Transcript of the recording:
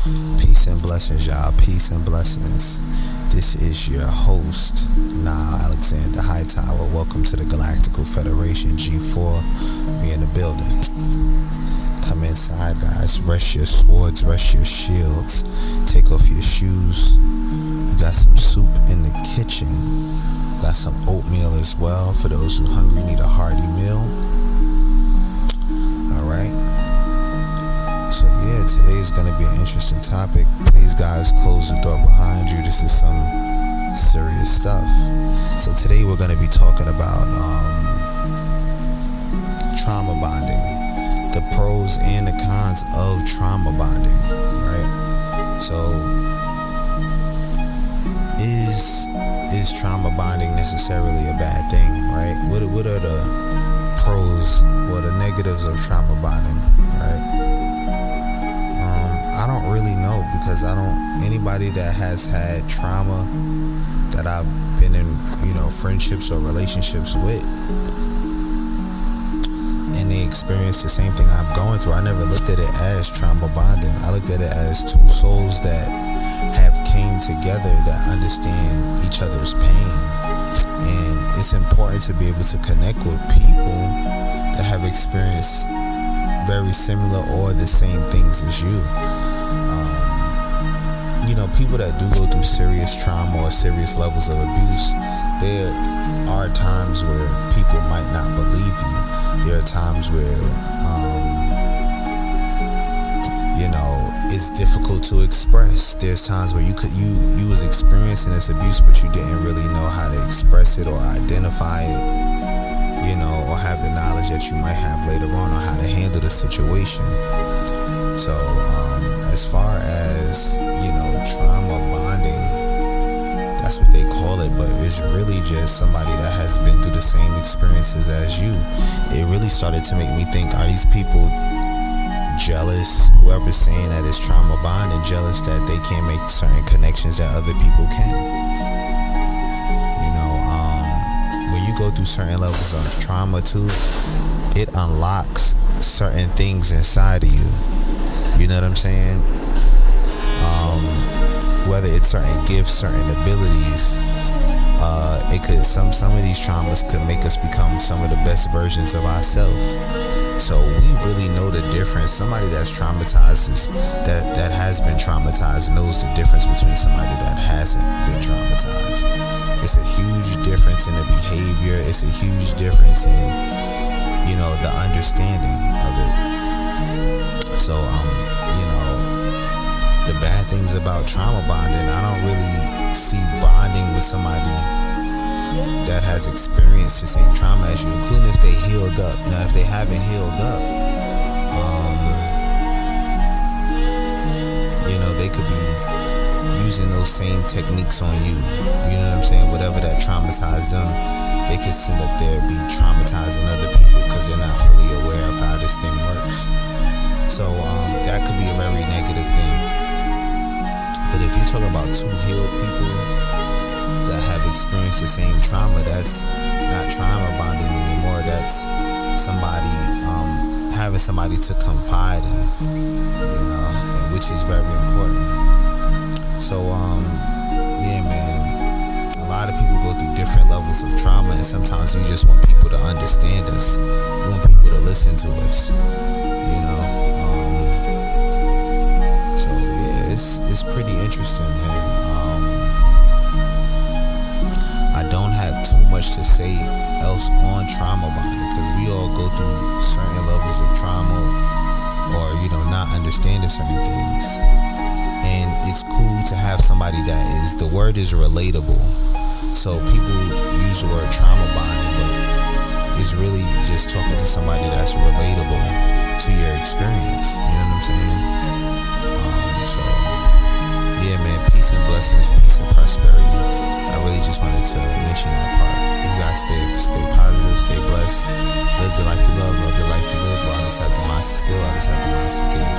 Peace and blessings, y'all. Peace and blessings. This is your host, Nah Alexander Hightower. Welcome to the Galactical Federation G4. We in the building. Come inside, guys. Rest your swords, rest your shields. Take off your shoes. We got some soup in the kitchen. Got some oatmeal as well for those who hungry, need a hearty meal. Alright. So yeah, today is going to be an interesting topic. Please guys, close the door behind you. This is some serious stuff. So today we're going to be talking about trauma bonding. The pros and the cons of trauma bonding, right? So is trauma bonding necessarily a bad thing, right? What are the pros or the negatives of trauma bonding, right? I don't really know, because anybody that has had trauma that I've been in, friendships or relationships with, and they experience the same thing I'm going through, I never looked at it as trauma bonding. I looked at it as two souls that have came together, that understand each other's pain. And it's important to be able to connect with people that have experienced very similar or the same things as you. People that do go through serious trauma or serious levels of abuse, there are times where people might not believe you. There are times where, it's difficult to express. There's times where you was experiencing this abuse, but you didn't really know how to express it or identify it, or have the knowledge that you might have later on how to handle the situation. So, as far as, trauma bonding, that's what they call it, but it's really just somebody that has been through the same experiences as you. It really started to make me think, are these people jealous? Whoever's saying that it's trauma bonding, jealous that they can't make certain connections that other people can. When you go through certain levels of trauma too, it unlocks certain things inside of you. You know what I'm saying? Whether it's certain gifts, certain abilities, it could some of these traumas could make us become some of the best versions of ourselves. So we really know the difference. Somebody that's traumatized that has been traumatized knows the difference between somebody that hasn't been traumatized. It's a huge difference in the behavior. It's a huge difference in the understanding of it. So the bad things about trauma bonding, I don't really see bonding with somebody that has experienced the same trauma as you, including if they healed up. Now, if they haven't healed up, they could be using those same techniques on you. You know what I'm saying? Whatever that traumatized them, they could sit up there and be traumatizing other people because they're not fully aware of how this thing works. So that could be a very negative thing. But if you're talking about two healed people that have experienced the same trauma, that's not trauma bonding anymore. That's somebody having somebody to confide in, which is very important. So yeah, man, a lot of people go through different levels of trauma, and sometimes we just want people to understand us. We want people to listen to us, So yeah, it's pretty interesting, man. I don't have too much to say else on trauma bonding, because we all go through certain levels of trauma, or not understanding certain things. And it's cool to have somebody that is, the word is relatable. So people use the word trauma bonding, but it's really just talking to somebody that's relatable to your experience. You know what I'm saying? So yeah, man, peace and blessings, peace and prosperity. I really just wanted to mention that part. You guys stay positive, stay blessed, live the life you love the life you live. While others have the minds to steal, others have the minds to give.